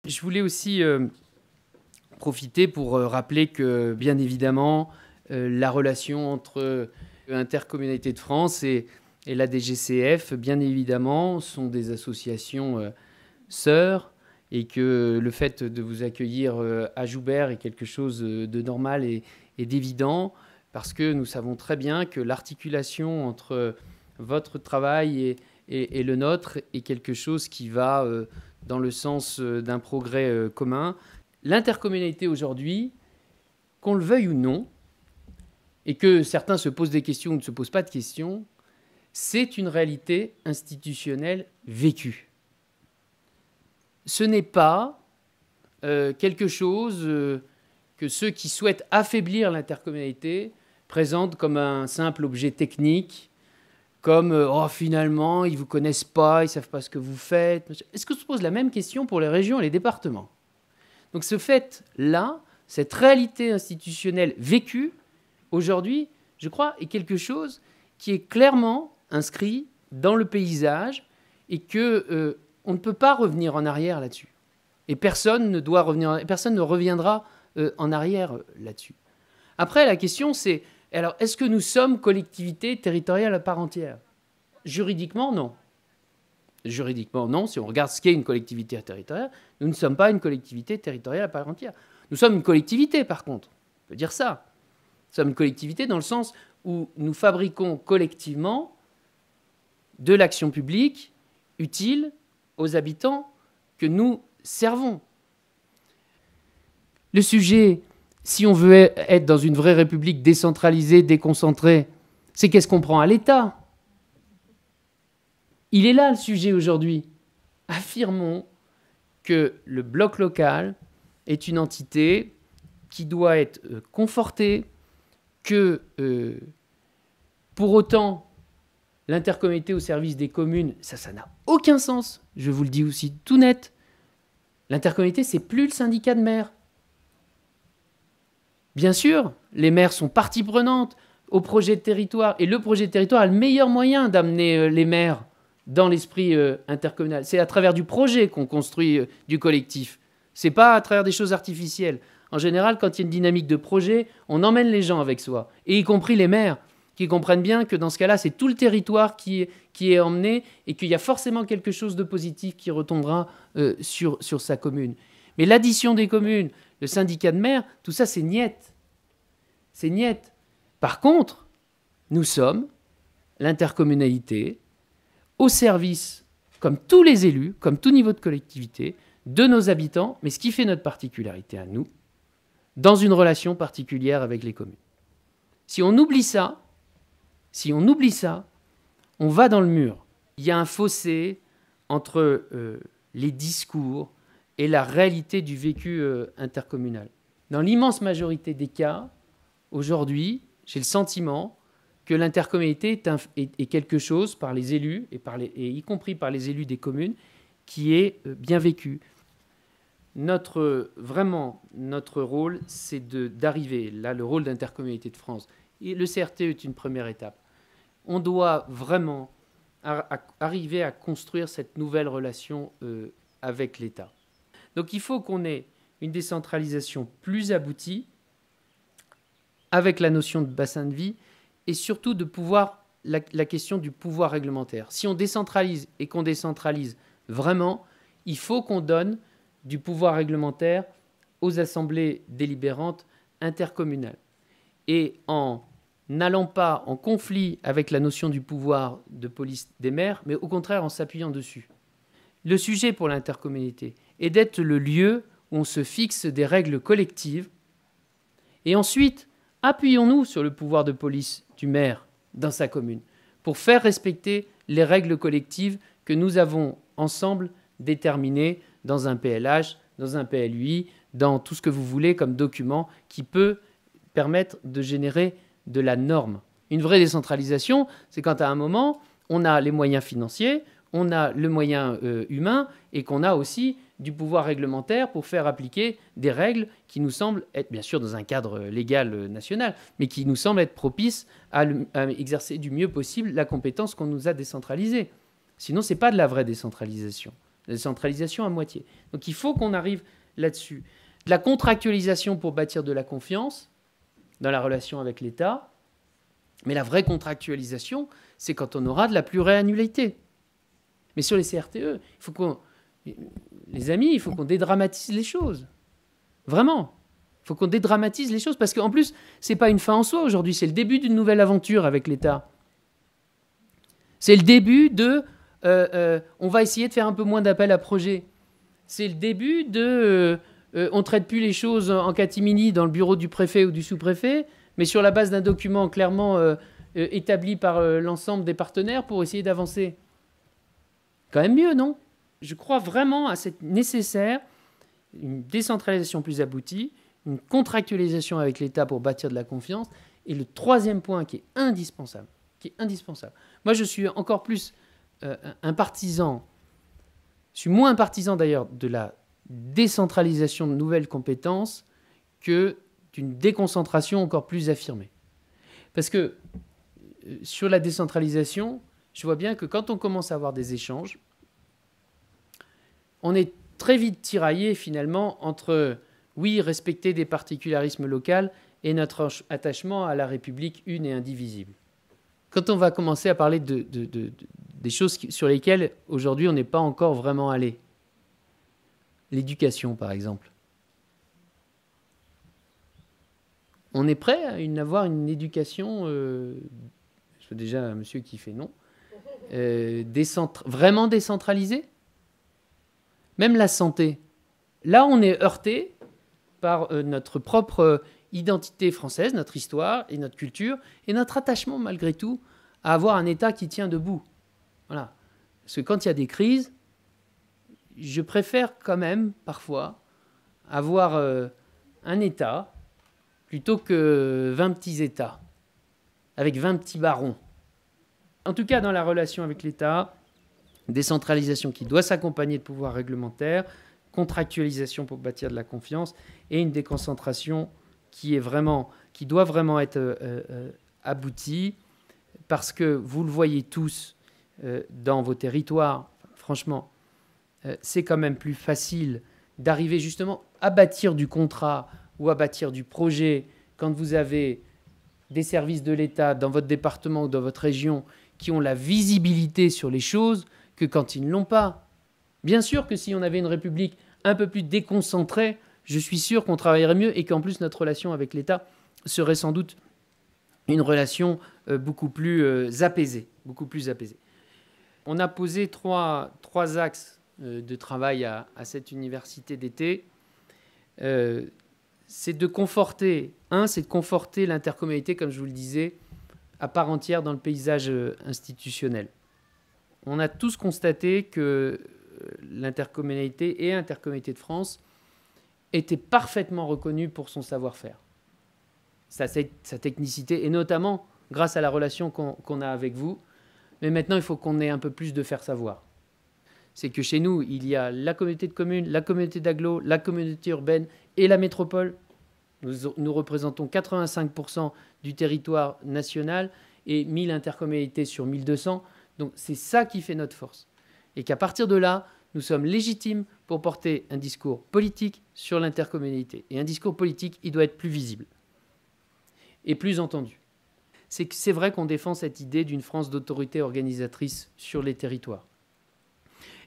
Je voulais aussi profiter pour rappeler que, bien évidemment, la relation entre Intercommunalité de France et la DGCF, bien évidemment, sont des associations sœurs, et que le fait de vous accueillir à Joubert est quelque chose de normal et d'évident, parce que nous savons très bien que l'articulation entre votre travail et le nôtre est quelque chose qui va dans le sens d'un progrès commun. L'intercommunalité aujourd'hui, qu'on le veuille ou non, et que certains se posent des questions ou ne se posent pas de questions, c'est une réalité institutionnelle vécue. Ce n'est pas quelque chose que ceux qui souhaitent affaiblir l'intercommunalité présentent comme un simple objet technique, comme oh, finalement, ils ne vous connaissent pas, ils ne savent pas ce que vous faites. Est-ce que se pose la même question pour les régions et les départements? Donc ce fait-là, cette réalité institutionnelle vécue, aujourd'hui, je crois, est quelque chose qui est clairement inscrit dans le paysage et que on ne peut pas revenir en arrière là-dessus. Et personne ne doit revenir, personne ne reviendra en arrière là-dessus. Après, la question, c'est, alors, est-ce que nous sommes collectivité territoriale à part entière? Juridiquement, non. Juridiquement, non. Si on regarde ce qu'est une collectivité territoriale, nous ne sommes pas une collectivité territoriale à part entière. Nous sommes une collectivité, par contre. On peut dire ça. Nous sommes une collectivité dans le sens où nous fabriquons collectivement de l'action publique utile aux habitants que nous servons. Le sujet, si on veut être dans une vraie république décentralisée, déconcentrée, c'est qu'est-ce qu'on prend à l'État? Il est là le sujet aujourd'hui. Affirmons que le bloc local est une entité qui doit être confortée, que pour autant l'intercommunalité au service des communes, ça n'a aucun sens. Je vous le dis aussi tout net. L'intercommunalité, c'est plus le syndicat de maires. Bien sûr, les maires sont partie prenante au projet de territoire. Et le projet de territoire a le meilleur moyen d'amener les maires dans l'esprit intercommunal. C'est à travers du projet qu'on construit du collectif. C'est pas à travers des choses artificielles. En général, quand il y a une dynamique de projet, on emmène les gens avec soi, et y compris les maires, qui comprennent bien que dans ce cas-là, c'est tout le territoire qui est emmené et qu'il y a forcément quelque chose de positif qui retombera sur sa commune. Mais l'addition des communes, le syndicat de maires, tout ça, c'est niette. C'est niette. Par contre, nous sommes l'intercommunalité au service, comme tous les élus, comme tout niveau de collectivité, de nos habitants, mais ce qui fait notre particularité à nous, dans une relation particulière avec les communes. Si on oublie ça, on va dans le mur. Il y a un fossé entre les discours et la réalité du vécu intercommunal. Dans l'immense majorité des cas, aujourd'hui, j'ai le sentiment que l'intercommunalité est quelque chose par les élus, et y compris par les élus des communes, qui est bien vécu. Notre rôle, c'est d'arriver, là, le rôle d'Intercommunalité de France. Et le CRTE est une première étape. On doit vraiment arriver à construire cette nouvelle relation avec l'État. Donc il faut qu'on ait une décentralisation plus aboutie, avec la notion de bassin de vie, et surtout de pouvoir, la question du pouvoir réglementaire. Si on décentralise et qu'on décentralise vraiment, il faut qu'on donne du pouvoir réglementaire aux assemblées délibérantes intercommunales. Et en n'allant pas en conflit avec la notion du pouvoir de police des maires, mais au contraire en s'appuyant dessus. Le sujet pour l'intercommunalité est d'être le lieu où on se fixe des règles collectives, et ensuite, appuyons-nous sur le pouvoir de police du maire dans sa commune pour faire respecter les règles collectives que nous avons ensemble déterminées dans un PLH, dans un PLUI, dans tout ce que vous voulez comme document qui peut permettre de générer de la norme. Une vraie décentralisation, c'est quand à un moment, on a les moyens financiers, on a le moyen humain et qu'on a aussi du pouvoir réglementaire pour faire appliquer des règles qui nous semblent être, bien sûr, dans un cadre légal national, mais qui nous semblent être propices à exercer du mieux possible la compétence qu'on nous a décentralisée. Sinon, ce n'est pas de la vraie décentralisation. La décentralisation à moitié. Donc il faut qu'on arrive là-dessus. De la contractualisation pour bâtir de la confiance dans la relation avec l'État. Mais la vraie contractualisation, c'est quand on aura de la pluriannualité. Mais sur les CRTE, les amis, il faut qu'on dédramatise les choses. Vraiment. Il faut qu'on dédramatise les choses parce qu'en plus, ce n'est pas une fin en soi aujourd'hui, c'est le début d'une nouvelle aventure avec l'État. C'est le début de... on va essayer de faire un peu moins d'appels à projets. C'est le début de... on ne traite plus les choses en catimini dans le bureau du préfet ou du sous-préfet, mais sur la base d'un document clairement établi par l'ensemble des partenaires pour essayer d'avancer. Quand même mieux, non? Je crois vraiment à cette nécessaire, une décentralisation plus aboutie, une contractualisation avec l'État pour bâtir de la confiance. Et le troisième point qui est indispensable, Moi, je suis encore plus un partisan, je suis moins un partisan d'ailleurs de la décentralisation de nouvelles compétences que d'une déconcentration encore plus affirmée. Parce que sur la décentralisation, je vois bien que quand on commence à avoir des échanges, on est très vite tiraillé finalement entre, oui, respecter des particularismes locaux et notre attachement à la République une et indivisible. Quand on va commencer à parler des choses sur lesquelles aujourd'hui on n'est pas encore vraiment allé, l'éducation par exemple, on est prêt à avoir une éducation, je vois déjà un monsieur qui fait non, vraiment décentralisée. Même la santé. Là, on est heurté par notre propre identité française, notre histoire et notre culture, et notre attachement, malgré tout, à avoir un État qui tient debout. Voilà. Parce que quand il y a des crises, je préfère quand même, parfois, avoir un État plutôt que 20 petits États, avec 20 petits barons. En tout cas, dans la relation avec l'État, décentralisation qui doit s'accompagner de pouvoirs réglementaires, contractualisation pour bâtir de la confiance et une déconcentration qui doit vraiment être aboutie parce que vous le voyez tous dans vos territoires, franchement, c'est quand même plus facile d'arriver justement à bâtir du contrat ou à bâtir du projet quand vous avez des services de l'État dans votre département ou dans votre région qui ont la visibilité sur les choses que quand ils ne l'ont pas. Bien sûr que si on avait une République un peu plus déconcentrée, je suis sûr qu'on travaillerait mieux et qu'en plus notre relation avec l'État serait sans doute une relation beaucoup plus apaisée. On a posé trois axes de travail à cette université d'été. C'est de conforter l'intercommunalité, comme je vous le disais, à part entière dans le paysage institutionnel. On a tous constaté que l'intercommunalité et Intercommunauté de France étaient parfaitement reconnus pour son savoir-faire, sa technicité, et notamment grâce à la relation qu'on a avec vous. Mais maintenant, il faut qu'on ait un peu plus de faire savoir. C'est que chez nous, il y a la communauté de communes, la communauté d'agglo, la communauté urbaine et la métropole. Nous représentons 85% du territoire national et 1000 intercommunalités sur 1200. Donc c'est ça qui fait notre force. Et qu'à partir de là, nous sommes légitimes pour porter un discours politique sur l'intercommunalité. Et un discours politique, il doit être plus visible et plus entendu. C'est vrai qu'on défend cette idée d'une France d'autorité organisatrice sur les territoires.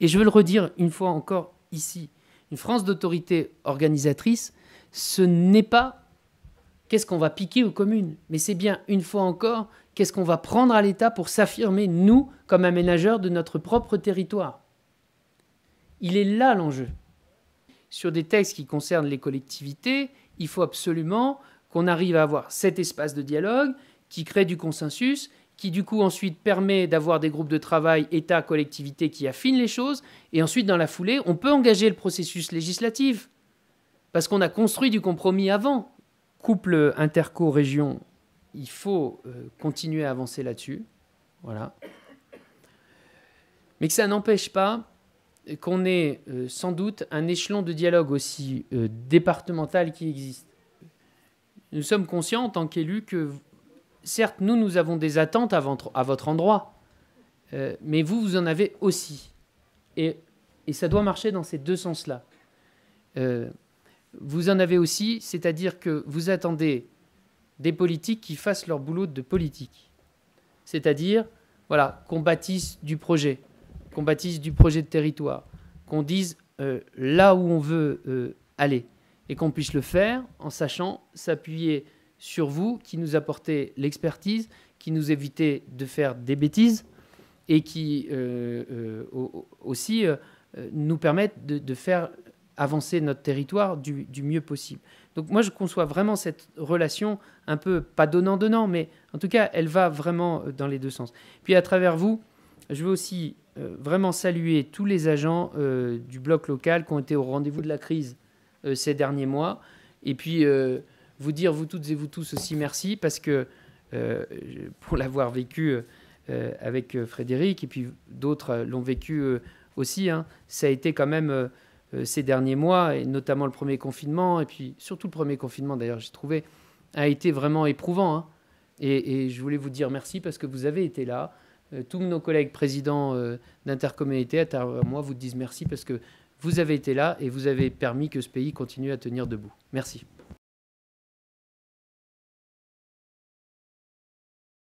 Et je veux le redire une fois encore ici. Une France d'autorité organisatrice, ce n'est pas qu'est-ce qu'on va piquer aux communes, mais c'est bien, une fois encore, qu'est-ce qu'on va prendre à l'État pour s'affirmer, nous, comme aménageurs de notre propre territoire. Il est là l'enjeu. Sur des textes qui concernent les collectivités, il faut absolument qu'on arrive à avoir cet espace de dialogue qui crée du consensus, qui du coup ensuite permet d'avoir des groupes de travail État, collectivité qui affinent les choses, et ensuite dans la foulée, on peut engager le processus législatif, parce qu'on a construit du compromis avant. Couple interco-région, il faut continuer à avancer là-dessus, voilà. Mais que ça n'empêche pas qu'on ait sans doute un échelon de dialogue aussi départemental qui existe. Nous sommes conscients en tant qu'élus que, certes, nous avons des attentes à votre endroit, mais vous en avez aussi. Et Et ça doit marcher dans ces deux sens-là. Vous en avez aussi, c'est-à-dire que vous attendez des politiques qui fassent leur boulot de politique. C'est-à-dire, voilà, qu'on bâtisse du projet de territoire, qu'on dise là où on veut aller, et qu'on puisse le faire en sachant s'appuyer sur vous, qui nous apportez l'expertise, qui nous évitez de faire des bêtises, et qui aussi nous permettent de faire avancer notre territoire du mieux possible. Donc moi, je conçois vraiment cette relation un peu, pas donnant-donnant, mais en tout cas, elle va vraiment dans les deux sens. Puis à travers vous, je veux aussi vraiment saluer tous les agents du bloc local qui ont été au rendez-vous de la crise ces derniers mois. Et puis vous dire, vous toutes et vous tous aussi merci, parce que pour l'avoir vécu avec Frédéric, et puis d'autres l'ont vécu aussi, hein, ça a été quand même... ces derniers mois, et notamment le premier confinement, et puis surtout le premier confinement, d'ailleurs, j'ai trouvé, a été vraiment éprouvant. Hein. Et je voulais vous dire merci parce que vous avez été là. Tous nos collègues présidents d'intercommunalités, à travers moi, vous disent merci parce que vous avez été là et vous avez permis que ce pays continue à tenir debout. Merci.